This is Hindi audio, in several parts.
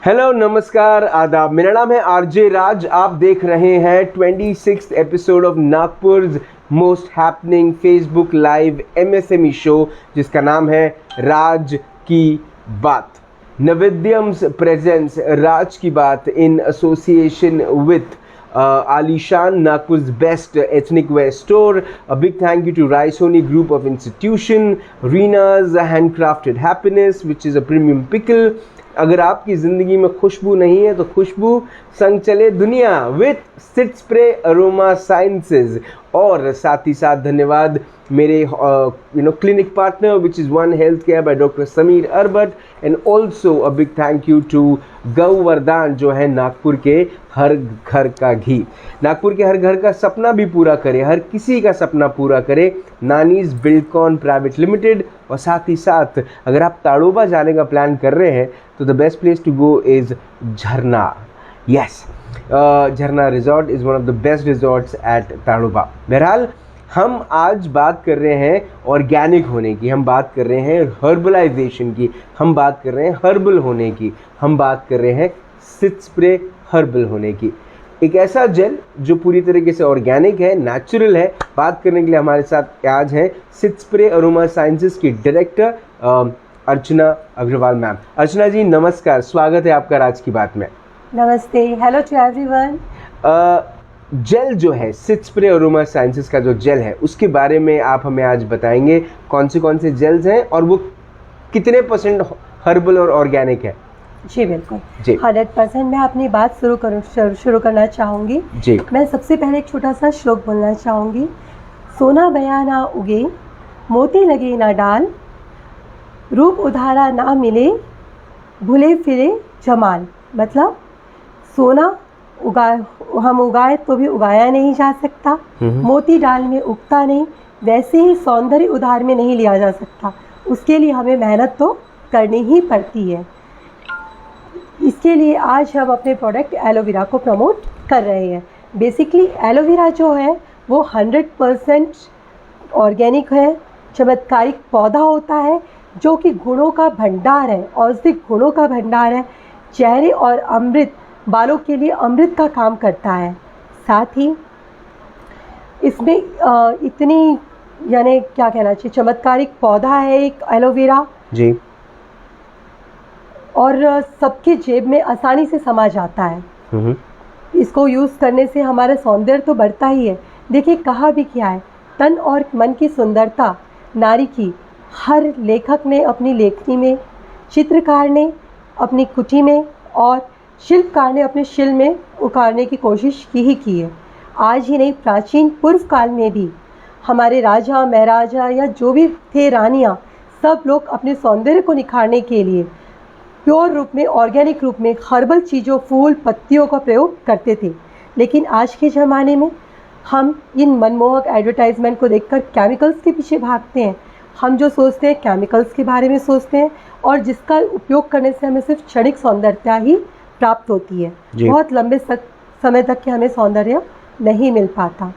हेलो, नमस्कार, आदाब। मेरा नाम है आरजे राज। आप देख रहे हैं 26th episode of Nagpur most happening Facebook live MSME show, जिसका नाम है राज की बात। नवेद्यम्स प्रेजेंट्स राज की बात in association with Alishan, Nagpur's best ethnic wear store. A big thank you to Raisoni Group of Institution, Reena's Handcrafted Happiness, which is a premium pickle. अगर आपकी ज़िंदगी में खुशबू नहीं है तो खुशबू संग चले दुनिया with sit spray aroma sciences. और साथ ही साथ धन्यवाद मेरे clinic partner which is one health care by doctor Sameer Arbat. And also a big thank you to Gauvardhan, जो है नागपुर के हर घर का घी। नागपुर के हर घर का सपना भी पूरा करे, हर किसी का सपना पूरा करे, नानीज बिल्डकॉन प्राइवेट लिमिटेड। और साथ ही साथ अगर आप ताड़ोबा जाने का प्लान कर रहे हैं तो the best place to go is Jharna. Yes, Jharna resort is one of the best resorts at Tadoba. बहरहाल हम आज बात कर रहे हैं ऑर्गेनिक होने की, हम बात कर रहे हैं हर्बलाइजेशन की, हम बात कर रहे हैं हर्बल होने की, हम बात कर रहे हैं सिट स्प्रे हर्बल होने की। एक ऐसा जेल जो पूरी तरीके से ऑर्गेनिक है, नेचुरल है। बात करने के लिए हमारे साथ आज हैं सिट स्प्रे अरोमा साइंसेस की डायरेक्टर अर्चना अग्रवाल मैम। अर्चना जी नमस्कार, स्वागत है आपका राज की बात में। नमस्ते, हेलो टू एवरीवन। जेल जो है सिट स्प्रे अरोमा साइंसेस का जो जेल है उसके बारे में आप हमें आज बताएंगे कौन से जेल्स हैं और वो कितने % हर्बल और ऑर्गेनिक है। जी बिल्कुल जी 100% मैं अपनी बात शुरू करना चाहूँगी जी। मैं सबसे पहले एक छोटा सा श्लोक बोलना चाहूँगी। सोना बया ना उगे, मोती लगे ना डाल, रूप उधारा ना मिले, भूले फिरे जमाल। मतलब सोना हम उगाए तो भी उगाया नहीं जा सकता, मोती डाल में उगता नहीं, वैसे ही सौंदर्य उधार में नहीं लिया जा सकता। उसके लिए हमें मेहनत तो करनी ही पड़ती है। इसके लिए आज हम अपने प्रोडक्ट एलोवेरा को प्रमोट कर रहे हैं। बेसिकली एलोवेरा जो है वो 100% ऑर्गेनिक है, चमत्कारिक पौधा होता है जो कि गुणों का भंडार है, औषधिक गुणों का भंडार है। चेहरे और अमृत, बालों के लिए अमृत का काम करता है। साथ ही इसमें इतनी यानी क्या कहना चाहिए, चमत्कारिक पौधा है एक एलोवेरा जी, और सबके जेब में आसानी से समा जाता है। इसको यूज़ करने से हमारा सौंदर्य तो बढ़ता ही है। देखिए कहा भी क्या है, तन और मन की सुंदरता नारी की हर लेखक ने अपनी लेखनी में, चित्रकार ने अपनी कुटी में और शिल्पकार ने अपने शिल्प में उतारने की कोशिश की है। आज ही नहीं, प्राचीन पूर्व काल में भी हमारे राजा महाराजा या जो भी थे, रानियाँ, सब लोग अपने सौंदर्य को निखारने के लिए प्योर रूप में, ऑर्गेनिक रूप में हर्बल चीज़ों, फूल पत्तियों का प्रयोग करते थे। लेकिन आज के ज़माने में हम इन मनमोहक एडवर्टाइजमेंट को देखकर केमिकल्स के पीछे भागते हैं। हम जो सोचते हैं केमिकल्स के बारे में सोचते हैं, और जिसका उपयोग करने से हमें सिर्फ क्षणिक सौंदर्यता ही प्राप्त होती है, बहुत लंबे समय तक के हमें सौंदर्य नहीं मिल पाता।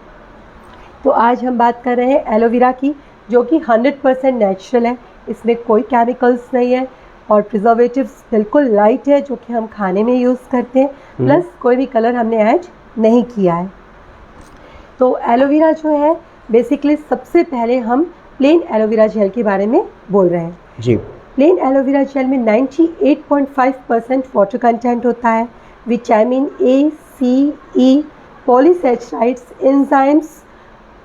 तो आज हम बात कर रहे हैं एलोवेरा की, जो कि 100% नेचुरल है, इसमें कोई केमिकल्स नहीं है और प्रिजर्वेटिव्स बिल्कुल लाइट है जो कि हम खाने में यूज़ करते हैं, प्लस कोई भी कलर हमने ऐड नहीं किया है। तो एलोवेरा जो है बेसिकली सबसे पहले हम प्लेन एलोवेरा जेल के बारे में बोल रहे हैं जी। प्लेन एलोवेरा जेल में 98.5% वाटर कंटेंट होता है। Vitamin A, C, E, polysaccharides, enzymes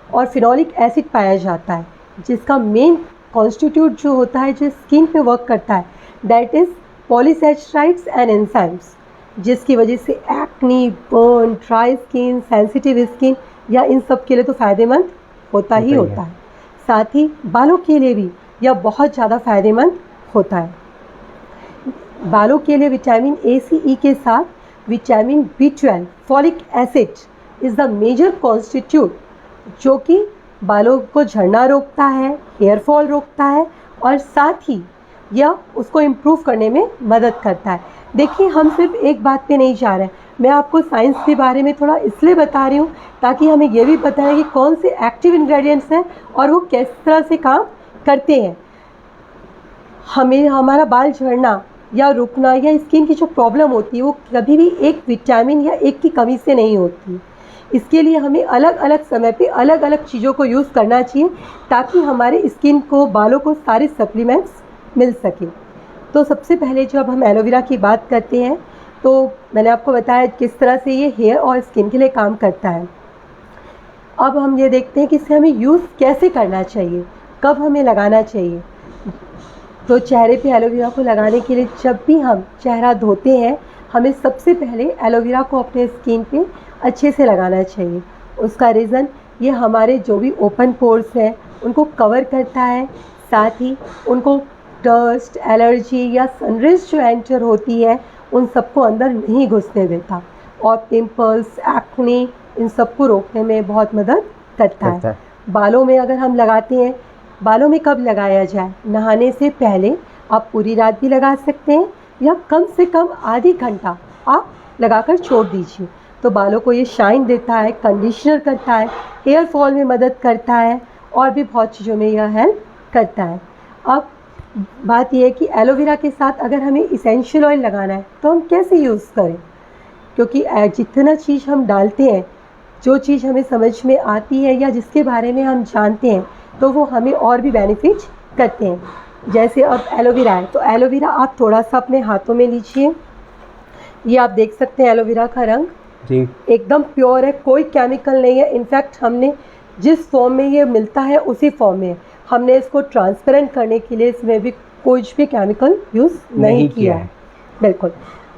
और फिनोलिक एसिड पाया जाता है, जिसका मेन कॉन्स्टिट्यूट जो होता है, जो स्किन पे वर्क करता है, दैट इज़ पॉलीसेचराइड्स एंड एंजाइम्स, जिसकी वजह से acne, burn, dry skin, sensitive skin या इन सब के लिए तो फ़ायदेमंद होता ही होता है। साथ ही बालों के लिए भी यह बहुत ज़्यादा फ़ायदेमंद होता है। बालों के लिए विटामिन ए, सी, ई के साथ vitamin B12, folic acid is the major constitute, जो कि बालों को झड़ना रोकता है, हेयर फॉल रोकता है और साथ ही यह उसको इम्प्रूव करने में मदद करता है। देखिए हम सिर्फ एक बात पे नहीं जा रहे हैं, मैं आपको साइंस के बारे में थोड़ा इसलिए बता रही हूँ ताकि हमें ये भी पता है कि कौन से एक्टिव इंग्रेडिएंट्स हैं और वो किस तरह से काम करते हैं। हमें हमारा बाल झड़ना या रुकना या स्किन की जो प्रॉब्लम होती है वो कभी भी एक विटामिन या एक की कमी से नहीं होती। इसके लिए हमें अलग अलग समय पे अलग अलग चीज़ों को यूज़ करना चाहिए ताकि हमारे स्किन को, बालों को सारे सप्लीमेंट्स मिल सके। तो सबसे पहले जब हम एलोवेरा की बात करते हैं तो मैंने आपको बताया किस तरह से ये हेयर और स्किन के लिए काम करता है। अब हम ये देखते हैं कि इसे हमें यूज़ कैसे करना चाहिए, कब हमें लगाना चाहिए। तो चेहरे पे एलोवेरा को लगाने के लिए जब भी हम चेहरा धोते हैं हमें सबसे पहले एलोवेरा को अपने स्किन पे अच्छे से लगाना चाहिए। उसका रीज़न ये हमारे जो भी ओपन पोर्स हैं उनको कवर करता है, साथ ही उनको डस्ट, एलर्जी या सनरेज जो एंटर होती है उन सबको अंदर नहीं घुसने देता और पिंपल्स, एक्ने इन सबको रोकने में बहुत मदद करता है। बालों में अगर हम लगाते हैं, बालों में कब लगाया जाए? नहाने से पहले। आप पूरी रात भी लगा सकते हैं या कम से कम आधी घंटा आप लगाकर छोड़ दीजिए। तो बालों को ये शाइन देता है, कंडीशनर करता है, हेयर फॉल में मदद करता है और भी बहुत चीज़ों में यह हेल्प करता है। अब बात यह है कि एलोवेरा के साथ अगर हमें इसेंशियल ऑयल लगाना है तो हम कैसे यूज़ करें, क्योंकि जितना चीज़ हम डालते हैं, जो चीज़ हमें समझ में आती है या जिसके बारे में हम जानते हैं तो वो हमें और भी बेनिफिट करते हैं। जैसे अब एलोवेरा है तो एलोवेरा आप थोड़ा सा अपने हाथों में लीजिए। ये आप देख सकते हैं एलोवेरा का रंग जी एकदम प्योर है, कोई केमिकल नहीं है। इनफैक्ट हमने जिस फॉर्म में ये मिलता है उसी फॉर्म में हमने इसको ट्रांसपेरेंट करने के लिए इसमें भी कुछ भी केमिकल यूज़ नहीं किया है। बिल्कुल।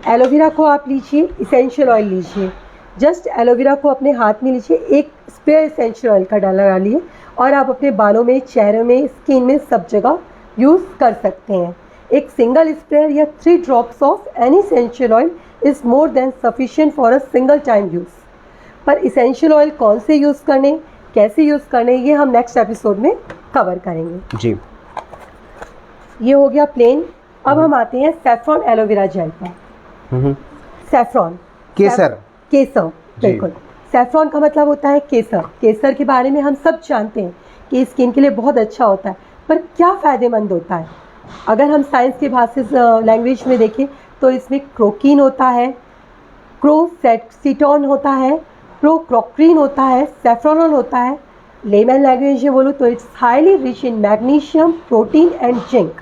एलोवेरा को आप लीजिए, इसेंशियल ऑयल लीजिए, जस्ट एलोवेरा को अपने हाथ में लीजिए, एक स्प्रे इसेंशियल ऑयल का लगा लिए और आप अपने बालों में, चेहरे में, स्किन में सब जगह यूज़ कर सकते हैं। एक सिंगल स्प्रे या 3 drops of any essential oil is more than sufficient for a single time use. पर इसेंशियल ऑयल कौन से यूज़ करने, कैसे यूज़ करने, ये हम नेक्स्ट एपिसोड में कवर करेंगे जी। ये हो गया प्लेन। अब हम आते हैं सैफरॉन एलोवेरा जेल पर। सैफरॉन, केसर, केसर, बिल्कुल। सैफरॉन का मतलब होता है केसर। केसर के बारे में हम सब जानते हैं कि स्किन के लिए बहुत अच्छा होता है, पर क्या फ़ायदेमंद होता है? अगर हम साइंस के भाषा लैंग्वेज में देखें तो इसमें क्रोकीन होता है, क्रोसेटोन होता है, प्रोक्रोक्रीन होता है, सैफ्रॉनॉल होता है। लेमन लैंग्वेज में बोलूँ तो it's highly rich in magnesium, protein and zinc.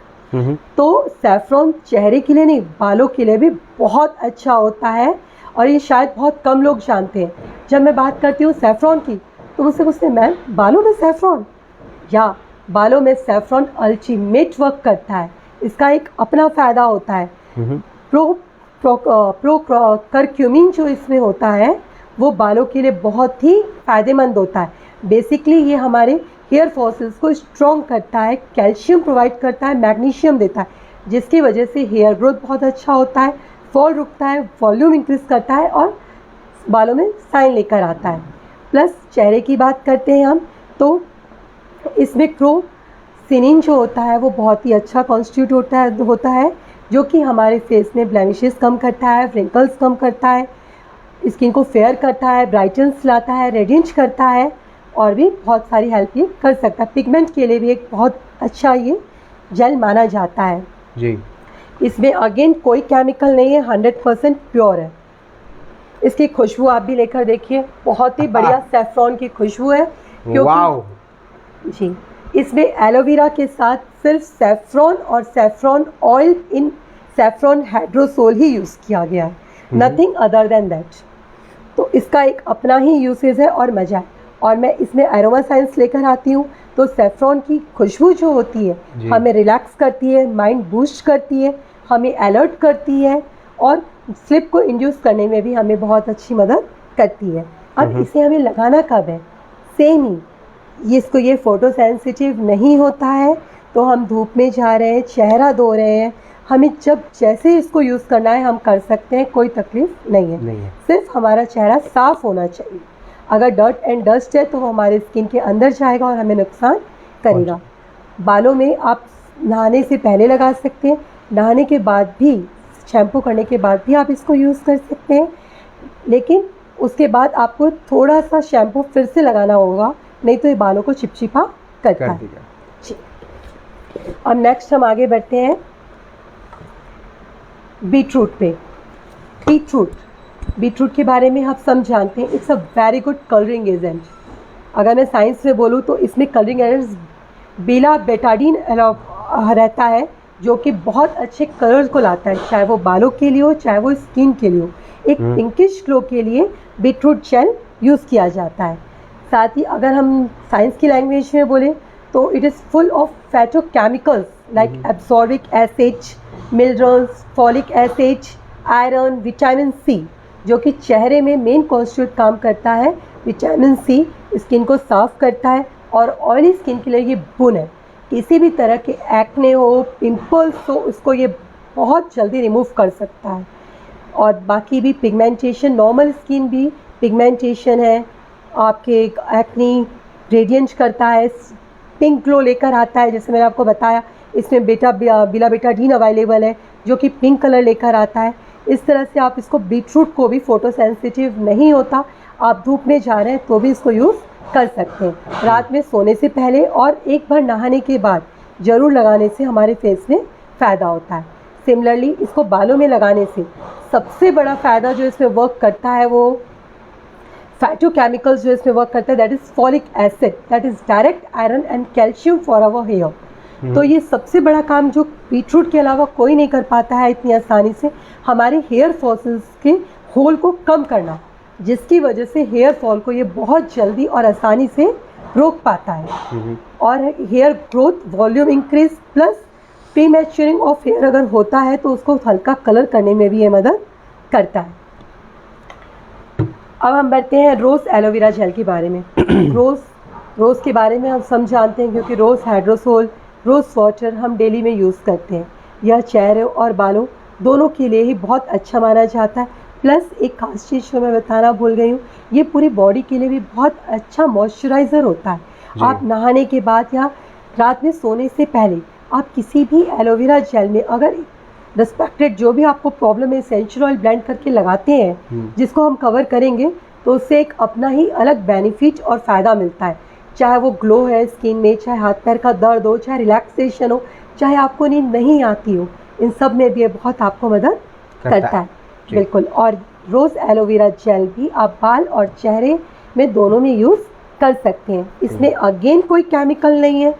तो सैफरॉन चेहरे के लिए नहीं, बालों के लिए भी बहुत अच्छा होता है और ये शायद बहुत कम लोग जानते हैं। जब मैं बात करती हूँ सैफरॉन की तो मुझसे पूछते हैं मैम बालों में सैफरॉन? या बालों में सैफरॉन अल्टीमेट वर्क करता है। इसका एक अपना फ़ायदा होता है। करक्यूमिन जो इसमें होता है वो बालों के लिए बहुत ही फ़ायदेमंद होता है। बेसिकली ये हमारे हेयर फॉलिकल्स को स्ट्रॉन्ग करता है, कैल्शियम प्रोवाइड करता है, मैग्नीशियम देता है, जिसकी वजह से हेयर ग्रोथ बहुत अच्छा होता है, फॉल रुकता है, वॉल्यूम इंक्रीज करता है और बालों में शाइन लेकर आता है। प्लस चेहरे की बात करते हैं हम तो इसमें क्रोसिनिन जो होता है वो बहुत ही अच्छा कॉन्स्टिट्यूट होता है जो कि हमारे फेस में ब्लेमिशेस कम करता है, रिंकल्स कम करता है, स्किन को फेयर करता है, ब्राइटन्स लाता है, रेडियंस करता है और भी बहुत सारी हेल्प ये कर सकता है। पिगमेंट के लिए भी एक बहुत अच्छा ये जेल माना जाता है जी। इसमें अगेन कोई केमिकल नहीं है, 100% प्योर है। इसकी खुशबू आप भी लेकर देखिए, बहुत ही बढ़िया सैफरॉन की खुशबू है। जी, इसमें एलोवेरा के साथ सिर्फ सैफरॉन और saffron oil in saffron hydrosol he use किया गया है, नथिंग अदर देन दैट। तो इसका एक अपना ही यूसेज है और मज़ा है। और मैं इसमें एरोमा साइंस लेकर आती हूँ तो सैफरॉन की खुशबू जो होती है हमें रिलैक्स करती है, माइंड बूस्ट करती है, हमें अलर्ट करती है और स्लिप को इंड्यूस करने में भी हमें बहुत अच्छी मदद करती है। अब इसे हमें लगाना कब है? सेम ही ये फ़ोटो सेंसिटिव नहीं होता है तो हम धूप में जा रहे हैं, चेहरा धो रहे हैं, हमें जब जैसे इसको यूज़ करना है हम कर सकते हैं, कोई तकलीफ नहीं है। सिर्फ हमारा चेहरा साफ़ होना चाहिए। अगर डर्ट एंड डस्ट है तो वो हमारे स्किन के अंदर जाएगा और हमें नुकसान करेगा। बालों में आप नहाने से पहले लगा सकते हैं, नहाने के बाद भी, शैम्पू करने के बाद भी आप इसको यूज़ कर सकते हैं, लेकिन उसके बाद आपको थोड़ा सा शैम्पू फिर से लगाना होगा, नहीं तो ये बालों को चिपचिपा करता है। अब नेक्स्ट हम आगे बढ़ते हैं। बीटरूट पे। बीटरूट के बारे में आप सब जानते हैं, it's a very good colouring agent. अगर मैं साइंस में बोलूँ तो इसमें कलरिंग एजेंट्स बीटा बेटाडीन रहता है, जो कि बहुत अच्छे कलर्स को लाता है, चाहे वो बालों के लिए हो चाहे वो स्किन के लिए हो। एक पिंकिश ग्लो के लिए बीटरूट जेल यूज़ किया जाता है। साथ ही अगर हम साइंस की लैंग्वेज में बोले तो it is full of phytochemicals like ascorbic acid, minerals, folic acid, iron, vitamin C, जो कि चेहरे में मेन कॉन्स्टिट्यूट काम करता है। विटामिन सी स्किन को साफ करता है और ऑयली स्किन के लिए ये बुन है। किसी भी तरह के एक्ने हो, पिंपल्स हो, उसको ये बहुत जल्दी रिमूव कर सकता है। और बाकी भी पिगमेंटेशन, नॉर्मल स्किन भी पिगमेंटेशन है, आपके एक्ने रेडियंट करता है, पिंक ग्लो लेकर आता है। जैसे मैंने आपको बताया, इसमें बीटा बेटाडीन अवेलेबल है जो कि पिंक कलर लेकर आता है। इस तरह से आप इसको, बीटरूट को भी फोटो सेंसिटिव नहीं होता, आप धूप में जा रहे हैं तो भी इसको यूज़ कर सकते हैं। रात में सोने से पहले और एक बार नहाने के बाद ज़रूर लगाने से हमारे फेस में फ़ायदा होता है। सिमिलरली इसको बालों में लगाने से सबसे बड़ा फ़ायदा जो इसमें वर्क करता है, वो फाइटोकेमिकल्स जो इसमें वर्क करता है, that is folic acid, that is direct iron and calcium for our hair. तो ये सबसे बड़ा काम जो बीटरूट के अलावा कोई नहीं कर पाता है इतनी आसानी से, हमारे हेयर फॉल्स के होल को कम करना, जिसकी वजह से हेयर फॉल को ये बहुत जल्दी और आसानी से रोक पाता है। और hair growth, volume increase, plus pre maturing of hair अगर होता है तो उसको हल्का कलर करने में भी ये मदद करता है। अब हम बढ़ते हैं रोज़ एलोवेरा जेल के बारे में। रोज़ के बारे में हम सब जानते हैं, क्योंकि रोज़ हाइड्रोसोल, रोज़ वाटर हम डेली में यूज़ करते हैं। यह चेहरे और बालों दोनों के लिए ही बहुत अच्छा माना जाता है। प्लस एक खास चीज़ जो मैं बताना भूल गई हूँ, ये पूरी बॉडी के लिए भी बहुत अच्छा मॉइस्चराइज़र होता है। आप नहाने के बाद या रात में सोने से पहले आप किसी भी एलोवेरा जेल में अगर रिस्पेक्टेड जो भी आपको प्रॉब्लम है एसेंशियल ऑयल ब्लेंड करके लगाते हैं, जिसको हम कवर करेंगे, तो उससे एक अपना ही अलग बेनिफिट और फ़ायदा मिलता है। चाहे वो ग्लो है स्किन में, चाहे हाथ पैर का दर्द हो, चाहे रिलैक्सेशन हो, चाहे आपको नींद नहीं आती हो, इन सब में भी ये बहुत आपको मदद करता है। बिल्कुल। और रोज़ एलोवेरा जेल भी आप बाल और चेहरे में दोनों में यूज़ कर सकते हैं। इसमें अगेन कोई केमिकल नहीं है,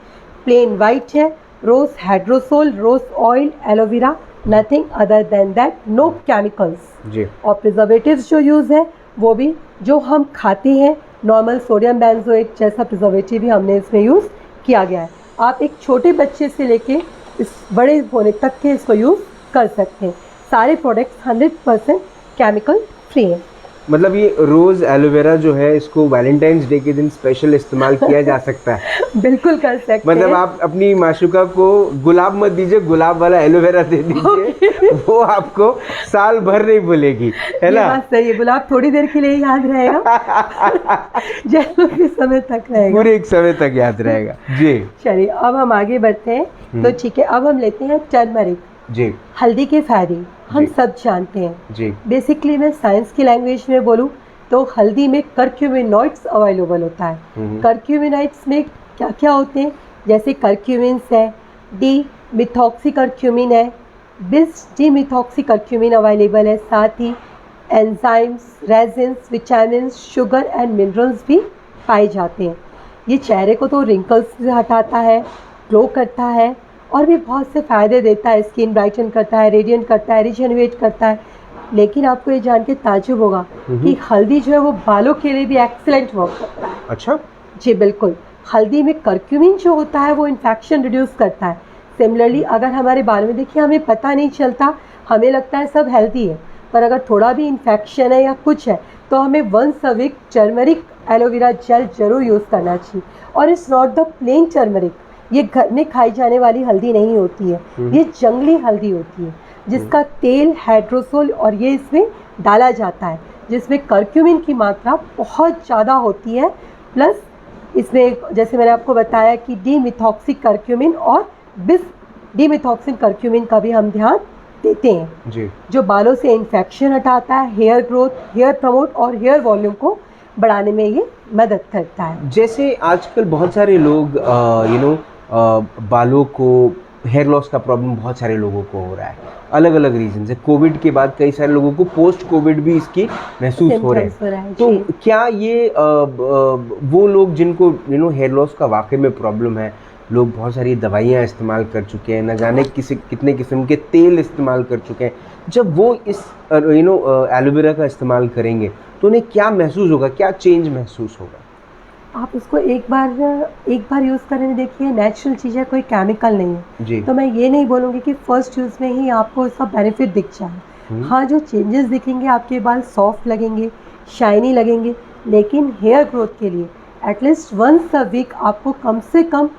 प्लेन वाइट है, rose hydrosol, rose oil, aloe vera, nothing other than that, no chemicals. और प्रिजर्वेटिव्स जो यूज़ है वो भी जो हम खाते हैं, नॉर्मल सोडियम बेंजोएट जैसा प्रिजर्वेटिव भी हमने इसमें यूज़ किया गया है। आप एक छोटे बच्चे से लेके इस बड़े होने तक के इसको यूज़ कर सकते हैं। सारे प्रोडक्ट्स 100% केमिकल फ्री हैं। मतलब ये रोज़ एलोवेरा जो है, इसको वैलेंटाइंस डे के दिन स्पेशल इस्तेमाल किया जा सकता है। बिल्कुल कर सकते हैं। मतलब आप अपनी माशुका को गुलाब मत दीजिए, गुलाब वाला एलोवेरा दे दीजिए, वो आपको साल भर नहीं भूलेगी, है ना? बात सही है, गुलाब थोड़ी देर के लिए याद रहेगा, जेल के समय तक रहेगा, पूरे एक समय तक याद रहेगा। जी चलिए अब हम आगे बढ़ते हैं। तो ठीक है, अब हम लेते हैं टर्मरिक। जी। हल्दी के फायदे हम सब जानते हैं। जी। बेसिकली मैं साइंस की लैंग्वेज में बोलूँ तो हल्दी में करक्यूमिनॉइड्स अवेलेबल होता है। करक्यूमिनॉइड्स में क्या क्या होते हैं, जैसे करक्यूमिन्स है, डी मिथॉक्सी करक्यूमिन है, बिस डी मिथॉक्सी करक्यूमिन अवेलेबल है। साथ ही enzymes, resins, vitamin, sugar and minerals भी पाए जाते हैं। ये चेहरे को तो रिंकल्स से हटाता है, ग्लो करता है और भी बहुत से फ़ायदे देता है। स्किन ब्राइटन करता है, रेडिएंट करता है, रिजेनरेट करता है। लेकिन आपको ये जान के ताज्जुब होगा कि हल्दी जो है वो बालों के लिए भी एक्सीलेंट वर्क करता है। अच्छा। जी बिल्कुल। हल्दी में करक्यूमिन जो होता है वो इन्फेक्शन रिड्यूस करता है। सिमिलरली अगर हमारे बाल में देखिए, हमें पता नहीं चलता, हमें लगता है सब हेल्दी है, पर अगर थोड़ा भी इन्फेक्शन है या कुछ है तो हमें once a week turmeric aloe vera gel जरूर यूज़ करना चाहिए। और it's not the plain turmeric, ये घर में खाई जाने वाली हल्दी नहीं होती है, ये जंगली हल्दी होती है जिसका तेल, हाइड्रोसोल और ये इसमें डाला जाता है, जिसमें करक्यूमिन की मात्रा बहुत ज़्यादा होती है। प्लस इसमें जैसे मैंने आपको बताया कि डीमिथॉक्सी करक्यूमिन और बिस डीमिथॉक्सिन करक्यूमिन का भी हम ध्यान देते हैं जी, जो बालों से इन्फेक्शन हटाता है, हेयर ग्रोथ, हेयर प्रमोट और हेयर वॉल्यूम को बढ़ाने में ये मदद करता है। जैसे आजकल बहुत सारे लोग बालों को हेयर लॉस का प्रॉब्लम बहुत सारे लोगों को हो रहा है, अलग अलग रीजन से। कोविड के बाद कई सारे लोगों को पोस्ट कोविड भी इसकी महसूस हो रहे हैं। तो क्या ये वो लोग जिनको हेयर लॉस का वाकई में प्रॉब्लम है, लोग बहुत सारी दवाइयाँ इस्तेमाल कर चुके हैं, न जाने कितने किस्म के तेल इस्तेमाल कर चुके हैं, जब वो इस एलोवेरा का इस्तेमाल करेंगे तो उन्हें क्या महसूस होगा, क्या चेंज महसूस होगा? आप उसको एक बार यूज़ करने में देखिए, नेचुरल चीज़ है, कोई केमिकल नहीं है जी। तो मैं ये नहीं बोलूँगी कि फर्स्ट यूज़ में ही आपको इसका बेनिफिट दिख जाए। हाँ, जो चेंजेस दिखेंगे, आपके बाल सॉफ्ट लगेंगे, शाइनी लगेंगे, लेकिन हेयर ग्रोथ के लिए एटलीस्ट वंस अ वीक आपको कम से कम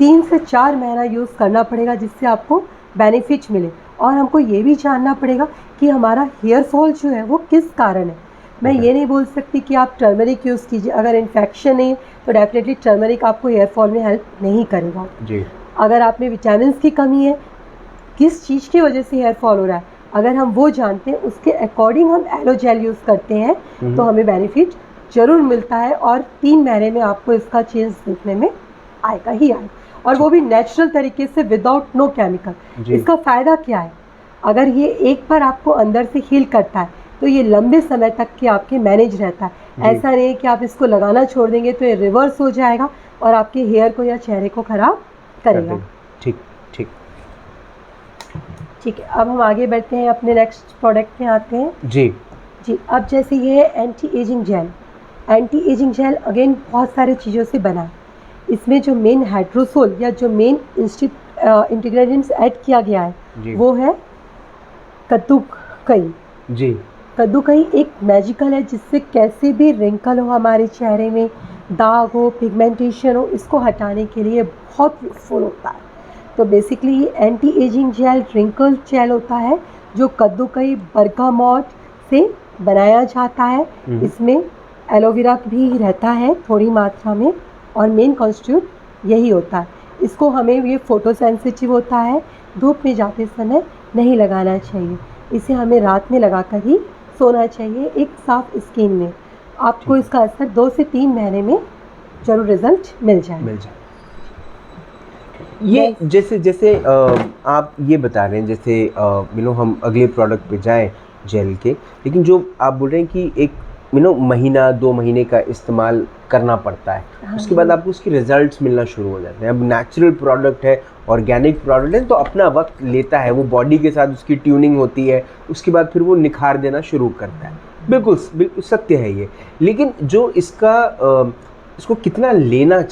3 से 4 महीना यूज़ करना पड़ेगा, जिससे आपको बेनिफिट मिले। और हमको ये भी जानना पड़ेगा कि हमारा हेयर फॉल जो है वो किस कारण है। मैं ये नहीं बोल सकती कि आप टर्मरिक यूज़ कीजिए, अगर इन्फेक्शन है तो डेफिनेटली टर्मरिक आपको हेयर फॉल में हेल्प नहीं करेगा जी। अगर आप में विटामिन की कमी है, किस चीज़ की वजह से हेयर फॉल हो रहा है, अगर हम वो जानते हैं, उसके अकॉर्डिंग हम एलो जेल यूज़ करते हैं तो हमें बेनिफिट ज़रूर मिलता है और 3 महीने में आपको इसका चेंज देखने में आएगा ही आएगा, और वो भी नेचुरल तरीके से विदाउट नो केमिकल। इसका फ़ायदा क्या है, अगर ये एक बार आपको अंदर से हील करता है तो ये लंबे समय तक के आपके मैनेज रहता है। ऐसा नहीं है कि आप इसको लगाना छोड़ देंगे तो ये रिवर्स हो जाएगा और आपके हेयर को या चेहरे को ख़राब करेगा। ठीक ठीक ठीक है, अब हम आगे बढ़ते हैं, अपने नेक्स्ट प्रोडक्ट में आते हैं। जी जी, अब जैसे ये है anti ageing gel. Anti ageing gel again बहुत सारी चीज़ों से बना है। इसमें जो मेन हाइड्रोसोल या जो मेन इंग्रेडिएंट्स ऐड किया गया है वो है कद्दूकई। जी, कद्दूकई एक मैजिकल है, जिससे कैसे भी रिंकल हो हमारे चेहरे में, दाग हो, पिगमेंटेशन हो, इसको हटाने के लिए बहुत यूज़फुल होता है। तो बेसिकली ये anti ageing gel wrinkle gel होता है जो कद्दूकई बरगामोट से बनाया जाता है। इसमें एलोवेरा भी रहता है थोड़ी मात्रा में और मेन कॉन्स्टिट्यूट यही होता है। इसको हमें ये फ़ोटो सेंसिटिव होता है, धूप में जाते समय नहीं लगाना चाहिए, इसे हमें रात में लगाकर ही सोना चाहिए एक साफ स्किन में। आपको इसका असर 2 से 3 महीने में जरूर रिजल्ट मिल जाए। ये जैसे आप ये बता रहे हैं, जैसे हम अगले प्रोडक्ट पे जाएं जेल के, लेकिन जो आप बोल रहे हैं कि एक महीना 2 महीने का इस्तेमाल करना पड़ता है, उसके बाद आपको उसके रिजल्ट्स मिलना शुरू हो जाते हैं। अब नेचुरल प्रोडक्ट है, ऑर्गेनिक प्रोडक्ट है, तो अपना वक्त लेता है, वो बॉडी के साथ उसकी ट्यूनिंग होती है, उसके बाद फिर वो निखार देना शुरू करता है। बिल्कुल सत्य है ये। लेकिन जो इसको कितना लेना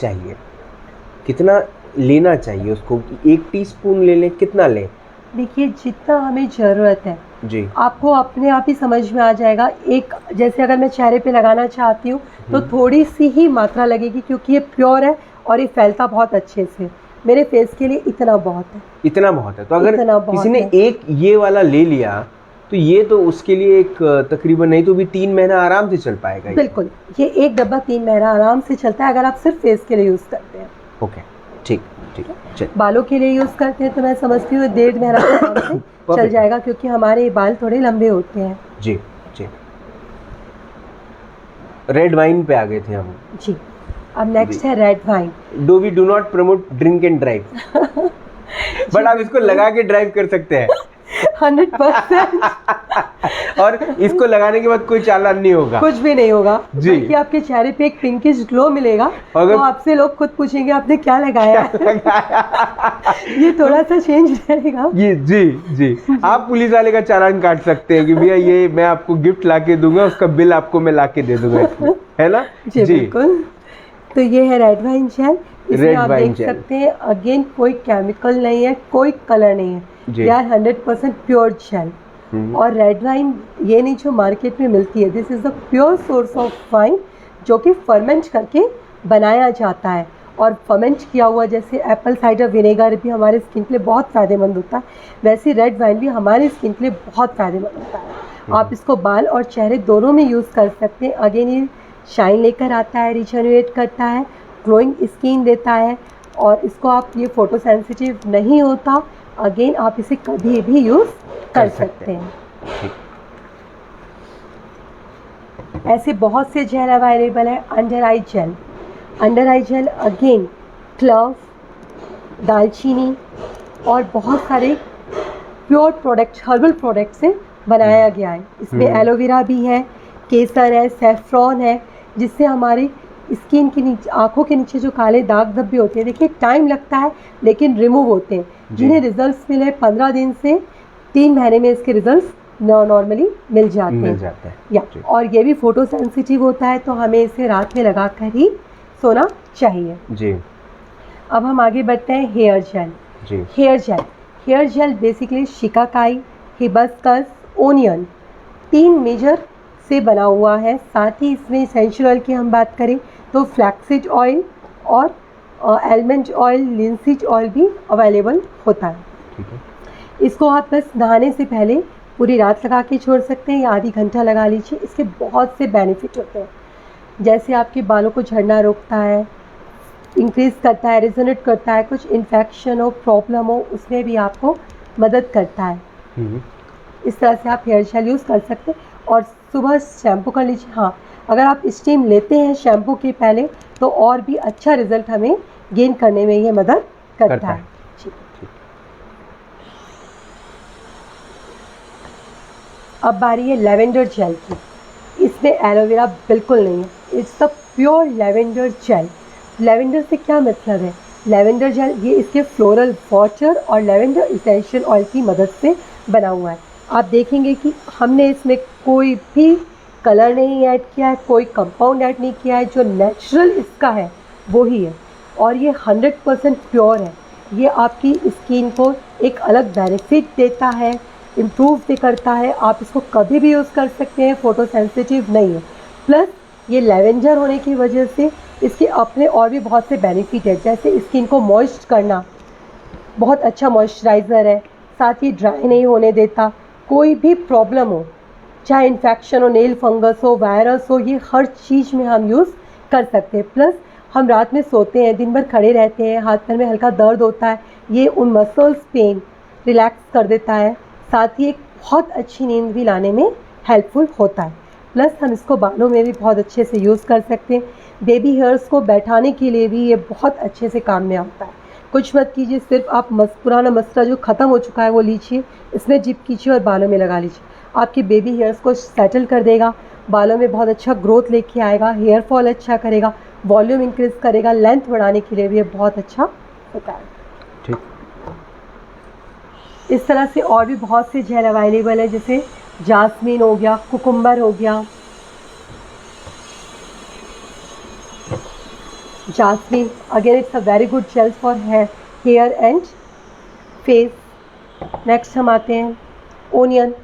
चाहिए उसको, 1 टीस्पून ले लें, कितना लें? देखिए, जितना हमें ज़रूरत है जी, आपको अपने आप ही समझ में आ जाएगा। एक जैसे अगर मैं चेहरे पे लगाना चाहती हूँ तो थोड़ी सी ही मात्रा लगेगी, क्योंकि ये प्योर है और ये फैलता बहुत अच्छे से। मेरे फेस के लिए इतना बहुत है। तो अगर किसी ने एक ये वाला ले लिया तो ये तो उसके लिए एक तकरीबन नहीं तो भी 3 महीना आराम से चल पाएगा। बिल्कुल, ये एक डब्बा 3 महीना आराम से चलता है, अगर आप सिर्फ फेस के लिए यूज़ करते हैं। ओके, ठीक। बालों के लिए यूज़ करते हैं तो मैं समझती हूँ 1.5 महीना आराम से चल जाएगा, क्योंकि हमारे बाल थोड़े लंबे होते हैं। जी। रेड वाइन पे आ गए थे हम। जी, अब नेक्स्ट है red wine. Do not promote drink and drive, but आप इसको लगा के ड्राइव कर सकते हैं 100%। और इसको लगाने के बाद कोई चालान नहीं होगा, कुछ भी नहीं होगा जी, बल्कि आपके चेहरे पे एक पिंकिश ग्लो मिलेगा। तो आपसे लोग खुद पूछेंगे आपने क्या लगाया ये थोड़ा सा चेंज रहेगा। ये जी आप पुलिस वाले का चालान काट सकते हैं कि भैया ये मैं आपको गिफ्ट लाके दूंगा, उसका बिल आपको मैं लाके दे दूंगा, है ना जी। बिल्कुल, तो ये है रेड वाइन जेल। इसमें आप देख सकते हैं अगेन कोई केमिकल नहीं है, कोई कलर नहीं है, यार 100% प्योर जेल। और रेड वाइन ये नहीं जो मार्केट में मिलती है, this is the pure source of wine जो कि फर्मेंट करके बनाया जाता है। और फर्मेंट किया हुआ, जैसे एप्पल साइडर विनेगर भी हमारे स्किन के लिए बहुत फ़ायदेमंद होता है, वैसे रेड वाइन भी हमारी स्किन के लिए बहुत फ़ायदेमंद होता है। आप इसको बाल और चेहरे दोनों में यूज़ कर सकते हैं। अगेन ये शाइन लेकर आता है, रिजनरेट करता है, ग्लोइंग स्किन देता है, और इसको आप ये फ़ोटो सेंसिटिव नहीं होता। अगेन आप इसे कभी भी यूज़ कर सकते हैं। ऐसे बहुत से जेल अवेलेबल है। अंडर आई जेल अगेन क्लव, दालचीनी, और बहुत सारे प्योर प्रोडक्ट, हर्बल प्रोडक्ट से बनाया गया है। इसमें एलोवेरा भी है, केसर है, सेफ्रॉन है, जिससे हमारी स्किन के नीचे, आँखों के नीचे जो काले दाग धब्बे होते हैं, देखिए टाइम लगता है लेकिन रिमूव होते हैं। जिन्हें रिजल्ट्स मिले 15 दिन से 3 महीने में इसके रिजल्ट्स नॉर्मली मिल जाते हैं। या और ये भी फोटो सेंसिटिव होता है, तो हमें इसे रात में लगा कर ही सोना चाहिए जी। अब हम आगे बढ़ते हैं हेयर जेल जी। Hair gel basically shikakai, hibiscus, onion 3 major से बना हुआ है। साथ ही इसमें एसेंशियल ऑयल की हम बात करें तो फ्लैक्सीड ऑयल और आलमंड ऑयल, लिंसीड ऑयल भी अवेलेबल होता है। ठीक है। इसको आप बस नहाने से पहले पूरी रात लगा के छोड़ सकते हैं या आधी घंटा लगा लीजिए। इसके बहुत से बेनिफिट होते हैं, जैसे आपके बालों को झड़ना रोकता है, इंक्रीज़ करता है, रिजोनेट करता है, कुछ इन्फेक्शन हो, प्रॉब्लम हो, उसमें भी आपको मदद करता है। इस तरह से आप हेयर जेल यूज़ कर सकते हैं और सुबह शैम्पू कर लीजिए। हाँ, अगर आप स्टीम लेते हैं शैम्पू के पहले तो और भी अच्छा रिजल्ट हमें गेन करने में ये मदद करता है। अब बारी है लेवेंडर जेल की। इसमें एलोवेरा बिल्कुल नहीं है, it's the pure lavender gel. Lavender से क्या मतलब है? लेवेंडर जेल ये इसके फ्लोरल वाटर और लेवेंडर एसेंशियल ऑयल की मदद से बना हुआ है। आप देखेंगे कि हमने इसमें कोई भी कलर नहीं ऐड किया है, कोई कंपाउंड ऐड नहीं किया है, जो नेचुरल इसका है वो ही है और ये 100% प्योर है। ये आपकी स्किन को एक अलग बेनिफिट देता है, इम्प्रूव भी करता है। आप इसको कभी भी यूज़ कर सकते हैं, फोटो सेंसिटिव नहीं है। प्लस ये लेवेंडर होने की वजह से इसके अपने और भी बहुत से बेनिफिट है, जैसे स्किन को मॉइस्ट करना, बहुत अच्छा मॉइस्चराइज़र है। साथ ही ड्राई नहीं होने देता, कोई भी प्रॉब्लम हो, चाहे इन्फेक्शन हो, नेल फंगस हो, वायरस हो, ये हर चीज़ में हम यूज़ कर सकते हैं। प्लस हम रात में सोते हैं, दिन भर खड़े रहते हैं, हाथ पैर में हल्का दर्द होता है, ये उन मसल्स पेन रिलैक्स कर देता है। साथ ही एक बहुत अच्छी नींद भी लाने में हेल्पफुल होता है। प्लस हम इसको बालों में भी बहुत अच्छे से यूज़ कर सकते हैं। बेबी हेयर्स को बैठाने के लिए भी ये बहुत अच्छे से काम में आता है। कुछ मत कीजिए, सिर्फ आप पुराना मसला जो ख़त्म हो चुका है वो लीजिए, इसमें डिप कीजिए और बालों में लगा लीजिए। आपके बेबी हेयर्स को सेटल कर देगा, बालों में बहुत अच्छा ग्रोथ लेके आएगा, हेयर फॉल अच्छा करेगा, वॉल्यूम इंक्रीज़ करेगा, लेंथ बढ़ाने के लिए भी ये बहुत अच्छा होता है। ठीक, इस तरह से और भी बहुत से जेल अवेलेबल है, जैसे जास्मीन हो गया, कुकुम्बर हो गया। Jasmine again it's a very good gel for hair and face. Next हम आते हैं ओनियन।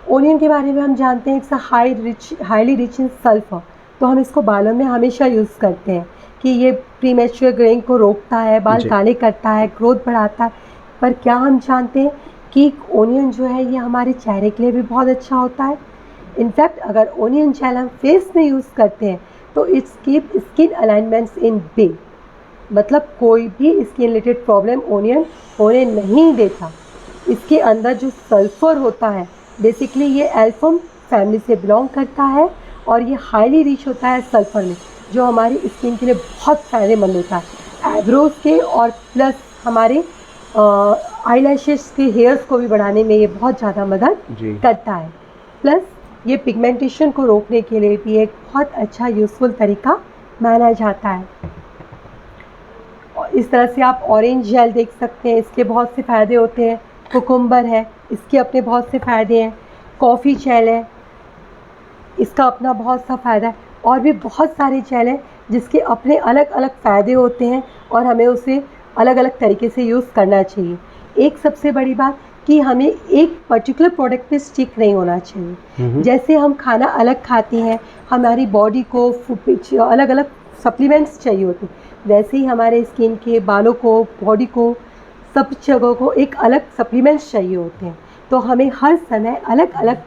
ओनियन के बारे में हम जानते हैं it's a highly rich in sulphur, तो हम इसको बालों में हमेशा यूज़ करते हैं कि ये प्रीमेच्योर ग्रेइंग को रोकता है, बाल काले करता है, ग्रोथ बढ़ाता है। पर क्या हम जानते हैं कि ओनियन जो है ये हमारे चेहरे के लिए भी बहुत अच्छा होता है। इनफैक्ट अगर ओनियन जेल हम फेस में यूज़ करते हैं तो इट्स कीप स्किन अलाइनमेंट्स इन बे, मतलब कोई भी स्किन रिलेटेड प्रॉब्लम ओनियन होने नहीं देता। इसके अंदर जो सल्फ़र होता है, बेसिकली ये एल्फम फैमिली से बिलोंग करता है और ये हाईली रिच होता है सल्फ़र में, जो हमारी स्किन के लिए बहुत फ़ायदेमंद होता है। आईब्रोज के और प्लस हमारे आईलैशेस के हेयर्स को भी बढ़ाने में ये बहुत ज़्यादा मदद करता है। प्लस ये पिगमेंटेशन को रोकने के लिए भी एक बहुत अच्छा यूज़फुल तरीका माना जाता है। और इस तरह से आप ऑरेंज जेल देख सकते हैं, इसके बहुत से फ़ायदे होते हैं। कुकुम्बर है, इसके अपने बहुत से फ़ायदे हैं। कॉफ़ी जेल है, इसका अपना बहुत सा फ़ायदा है। और भी बहुत सारे जेल हैं जिसके अपने अलग अलग फ़ायदे होते हैं और हमें उसे अलग अलग तरीके से यूज़ करना चाहिए। एक सबसे बड़ी बात कि हमें एक पर्टिकुलर प्रोडक्ट पे स्टिक नहीं होना चाहिए। जैसे हम खाना अलग खाते हैं, हमारी बॉडी को अलग अलग सप्लीमेंट्स चाहिए होते हैं, वैसे ही हमारे स्किन के, बालों को, बॉडी को, सब जगहों को एक अलग सप्लीमेंट्स चाहिए होते हैं। तो हमें हर समय अलग अलग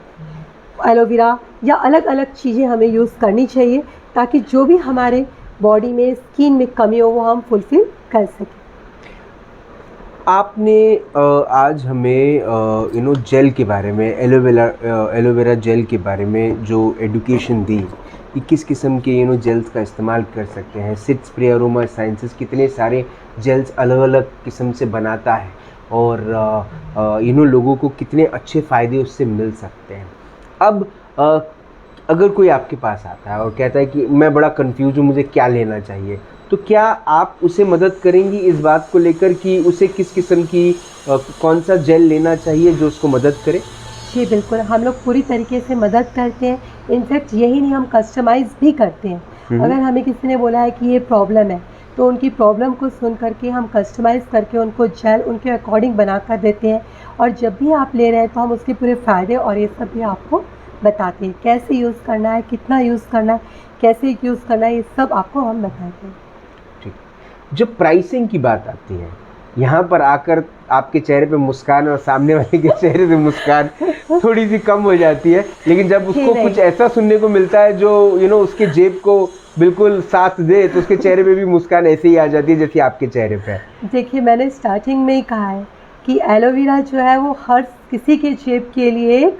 एलोवेरा या अलग अलग चीज़ें हमें यूज़ करनी चाहिए, ताकि जो भी हमारे बॉडी में, स्किन में कमी हो वो हम फुलफ़िल कर सकें। आपने आज हमें जेल के बारे में, एलोवेरा जेल के बारे में जो एडुकेशन दी कि किस किस्म के जेल्स का इस्तेमाल कर सकते हैं। सिट स्प्रे अरोमा साइंसेस कितने सारे जेल्स अलग अलग किस्म से बनाता है, और लोगों को कितने अच्छे फ़ायदे उससे मिल सकते हैं। अब अगर कोई आपके पास आता है और कहता है कि मैं बड़ा कंफ्यूज हूँ, मुझे क्या लेना चाहिए, तो क्या आप उसे मदद करेंगी इस बात को लेकर कि उसे किस किस्म की कौन सा जेल लेना चाहिए जो उसको मदद करे? जी बिल्कुल, हम लोग पूरी तरीके से मदद करते हैं। इनफैक्ट यही नहीं, हम कस्टमाइज़ भी करते हैं। अगर हमें किसी ने बोला है कि ये प्रॉब्लम है, तो उनकी प्रॉब्लम को सुन करके हम कस्टमाइज़ करके उनको जेल उनके अकॉर्डिंग बना कर देते हैं। और जब भी आप ले रहे हैं तो हम उसके पूरे फ़ायदे और ये सब भी आपको बताते हैं, कैसे यूज़ करना है, कितना यूज़ करना है, कैसे यूज़ करना है, ये सब आपको हम बताते हैं। ठीक। जब प्राइसिंग की बात आती है, यहाँ पर आकर आपके चेहरे पे मुस्कान और सामने वाले के चेहरे पे मुस्कान थोड़ी सी कम हो जाती है, लेकिन जब उसको कुछ ऐसा सुनने को मिलता है जो उसके जेब को बिल्कुल साथ दे, तो उसके चेहरे पे भी मुस्कान ऐसे ही आ जाती है जैसे आपके चेहरे पे है। देखिए, मैंने स्टार्टिंग में ही कहा है कि एलोवेरा जो है वो हर किसी के जेब के लिए, एक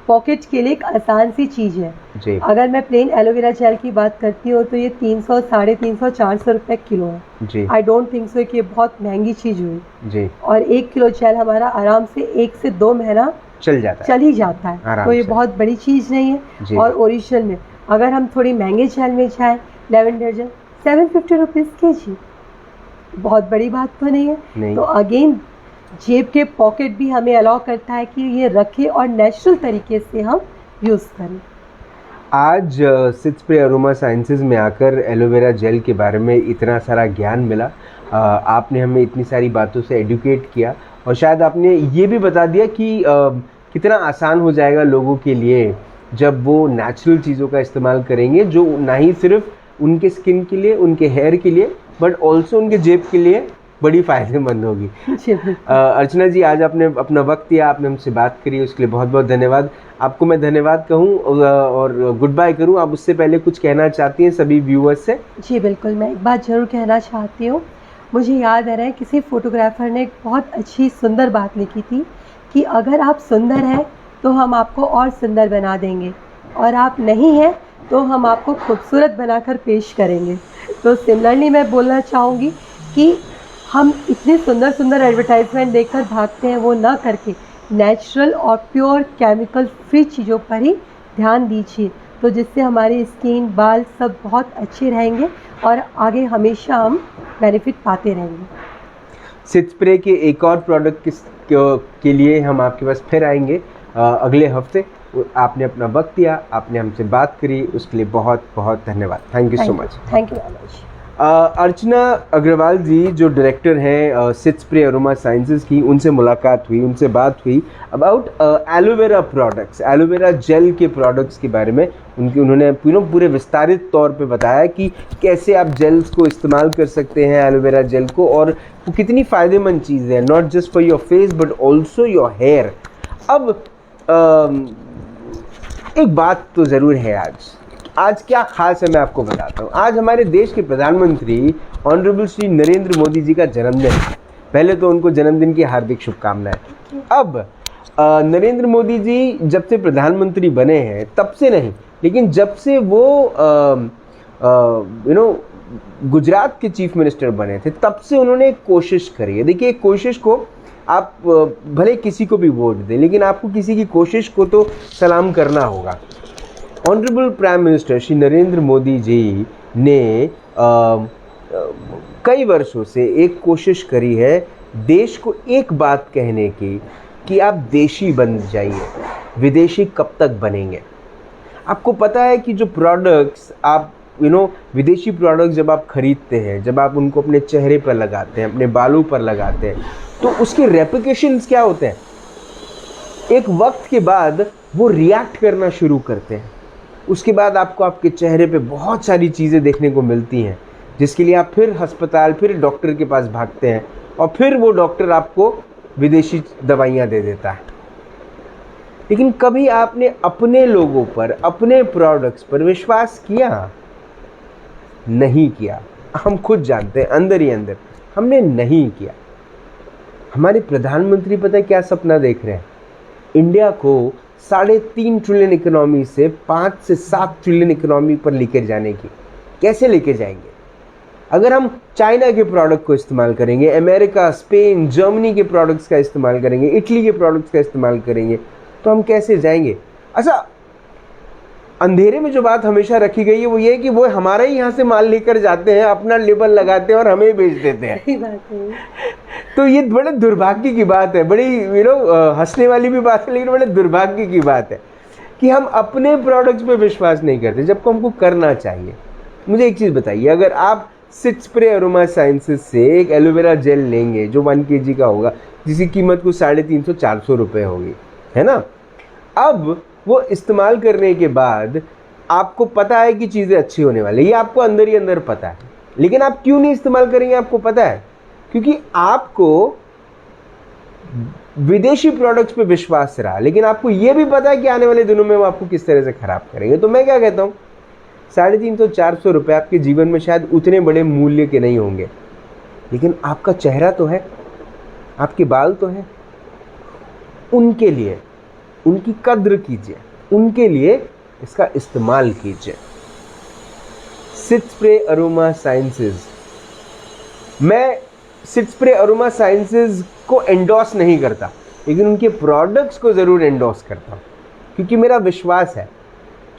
पॉकेट के लिए एक आसान सी चीज़ है जी। अगर मैं प्लेन एलोवेरा जेल की बात करती हूँ तो ये 300, 350, 400 रुपये किलो है जी। आई डोंट थिंक सो कि ये बहुत महंगी चीज़ हुई जी। और 1 किलो जेल हमारा आराम से 1 से 2 महीना चल ही जाता है, तो ये बहुत बड़ी चीज़ नहीं है। और ओरिजिनल में अगर हम थोड़ी महंगे जेल में जाए, लेवेंडर जेल 750 रुपीज़ के जी, बहुत बड़ी बात तो नहीं है। तो अगेन जेब के पॉकेट भी हमें अलाउ करता है कि ये रखें और नेचुरल तरीके से हम यूज़ करें। आज सिथ स्प्रे अरोमा साइंसेज में आकर एलोवेरा जेल के बारे में इतना सारा ज्ञान मिला, आपने हमें इतनी सारी बातों से एडुकेट किया और शायद आपने ये भी बता दिया कि कितना आसान हो जाएगा लोगों के लिए जब वो नेचुरल चीज़ों का इस्तेमाल करेंगे, जो ना ही सिर्फ उनके स्किन के लिए, उनके हेयर के लिए, बट ऑल्सो उनके जेब के लिए बड़ी फ़ायदेमंद होगी। अर्चना जी, आज आपने अपना वक्त दिया, आपने हमसे बात करी, उसके लिए बहुत बहुत धन्यवाद। आपको मैं धन्यवाद कहूँ और गुड बाय करूँ, आप उससे पहले कुछ कहना चाहती हैं सभी व्यूअर्स से? जी बिल्कुल, मैं एक बात ज़रूर कहना चाहती हूँ। मुझे याद आ रहा है किसी फ़ोटोग्राफ़र ने एक बहुत अच्छी सुंदर बात लिखी थी कि अगर आप सुंदर हैं तो हम आपको और सुंदर बना देंगे, और आप नहीं हैं तो हम आपको खूबसूरत बनाकर पेश करेंगे। तो सिमिलरली मैं बोलना चाहूँगी कि हम इतने सुंदर सुंदर एडवर्टाइजमेंट देखकर भागते हैं, वो ना करके नेचुरल और प्योर केमिकल फ्री चीज़ों पर ही ध्यान दीजिए, तो जिससे हमारी स्किन, बाल सब बहुत अच्छे रहेंगे और आगे हमेशा हम बेनिफिट पाते रहेंगे। सिथ स्प्रे के एक और प्रोडक्ट के लिए हम आपके पास फिर आएंगे अगले हफ्ते। आपने अपना वक्त दिया, आपने हमसे बात करी, उसके लिए बहुत बहुत धन्यवाद। Thank you so much. Thank you very much. Archana Agrawal ji जो डायरेक्टर हैं सिथ स्प्रे अरोमा साइंसेज की, उनसे मुलाकात हुई, उनसे बात हुई about aloe vera products, aloe vera gel के प्रोडक्ट्स के बारे में। उन्होंने पूरे विस्तारित तौर पे बताया कि कैसे आप जेल्स को इस्तेमाल कर सकते हैं, एलोवेरा जेल को, और वो कितनी फ़ायदेमंद चीज़ है, not just for your face but also your hair. अब एक बात तो ज़रूर है, आज क्या खास है मैं आपको बताता हूँ। आज हमारे देश के प्रधानमंत्री ऑनरेबल श्री नरेंद्र मोदी जी का जन्मदिन है। पहले तो उनको जन्मदिन की हार्दिक शुभकामनाएं। अब नरेंद्र मोदी जी जब से प्रधानमंत्री बने हैं, तब से नहीं, लेकिन जब से वो गुजरात के चीफ मिनिस्टर बने थे, तब से उन्होंने एक कोशिश करी है। देखिए, एक कोशिश को आप भले किसी को भी वोट दें, लेकिन आपको किसी की कोशिश को तो सलाम करना होगा। Honourable prime minister Shri Narendra Modi ji ने कई वर्षों से एक कोशिश करी है देश को एक बात कहने की कि आप देशी बन जाइए, विदेशी कब तक बनेंगे। आपको पता है कि जो प्रोडक्ट्स आप विदेशी प्रोडक्ट्स जब आप खरीदते हैं, जब आप उनको अपने चेहरे पर लगाते हैं, अपने बालों पर लगाते हैं, तो उसके रेप्लिकेशंस क्या होते हैं? एक वक्त के बाद वो रिएक्ट करना शुरू करते हैं। उसके बाद आपको आपके चेहरे पे बहुत सारी चीज़ें देखने को मिलती हैं, जिसके लिए आप फिर अस्पताल, फिर डॉक्टर के पास भागते हैं, और फिर वो डॉक्टर आपको विदेशी दवाइयाँ दे देता है। लेकिन कभी आपने अपने लोगों पर, अपने प्रोडक्ट्स पर विश्वास किया? नहीं किया। हम खुद जानते हैं, अंदर ही अंदर हमने नहीं किया। हमारे प्रधानमंत्री पता है क्या सपना देख रहे हैं? इंडिया को 3.5 ट्रिलियन इकोनॉमी से 5 से 7 ट्रिलियन इकोनॉमी पर लेकर जाने की। कैसे लेकर जाएंगे? अगर हम चाइना के प्रोडक्ट को इस्तेमाल करेंगे, अमेरिका, स्पेन, जर्मनी के प्रोडक्ट्स का इस्तेमाल करेंगे, इटली के प्रोडक्ट्स का इस्तेमाल करेंगे, तो हम कैसे जाएंगे? अच्छा, अंधेरे में जो बात हमेशा रखी गई है वो ये है कि वो हमारा ही यहाँ से माल लेकर जाते हैं, अपना लेबल लगाते हैं और हमें बेच देते हैं। सही बात है। तो ये बड़े दुर्भाग्य की बात है, बड़ी हंसने वाली भी बात है, लेकिन बड़े दुर्भाग्य की बात है कि हम अपने प्रोडक्ट्स पे विश्वास नहीं करते जबकि हमको करना चाहिए। मुझे एक चीज़ बताइए, अगर आप सिट स्प्रे अरोमा साइंसेज से एक एलोवेरा जेल लेंगे जो 1 kg का होगा, जिसकी कीमत कुछ 350-400 रुपये होगी, है ना? अब वो इस्तेमाल करने के बाद आपको पता है कि चीज़ें अच्छी होने वाली, ये आपको अंदर ही अंदर पता है, लेकिन आप क्यों नहीं इस्तेमाल करेंगे आपको पता है? क्योंकि आपको विदेशी प्रोडक्ट्स पे विश्वास रहा, लेकिन आपको ये भी पता है कि आने वाले दिनों में वो आपको किस तरह से खराब करेंगे। तो मैं क्या कहता हूँ, 350-400 रुपये आपके जीवन में शायद उतने बड़े मूल्य के नहीं होंगे, लेकिन आपका चेहरा तो है, आपके बाल तो है, उनके लिए उनकी कद्र कीजिए, उनके लिए इसका इस्तेमाल कीजिए। सिट स्प्रे अरोमा साइंसेज, मैं सिट स्प्रे अरोमा साइंसेज को एंडोर्स नहीं करता, लेकिन उनके प्रोडक्ट्स को ज़रूर एंडोर्स करता हूँ, क्योंकि मेरा विश्वास है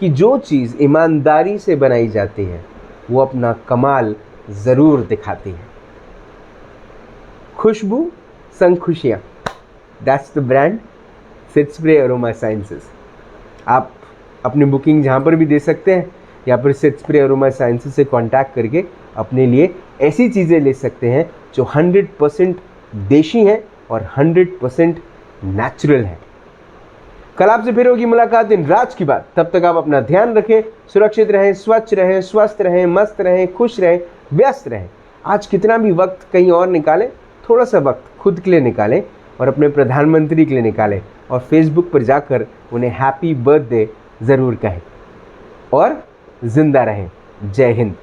कि जो चीज़ ईमानदारी से बनाई जाती है वो अपना कमाल ज़रूर दिखाती है। खुशबू संग खुशियाँ, that's the brand scent spray aroma sciences. आप अपनी बुकिंग जहाँ पर भी दे सकते हैं या फिर सिट स्प्रे अरोमा साइंसेज से कांटेक्ट करके अपने लिए ऐसी चीज़ें ले सकते हैं जो 100% देशी हैं और 100% नेचुरल हैं। कल आपसे फिर होगी मुलाकात इन राज की बात। तब तक आप अपना ध्यान रखें, सुरक्षित रहें, स्वच्छ रहें, स्वस्थ रहें, मस्त रहें, खुश रहें, व्यस्त रहें। आज कितना भी वक्त कहीं और निकालें, थोड़ा सा वक्त खुद के लिए निकालें और अपने प्रधानमंत्री के लिए निकालें और फेसबुक पर जाकर उन्हें हैप्पी बर्थडे ज़रूर कहें और ज़िंदा रहें। जय हिंद।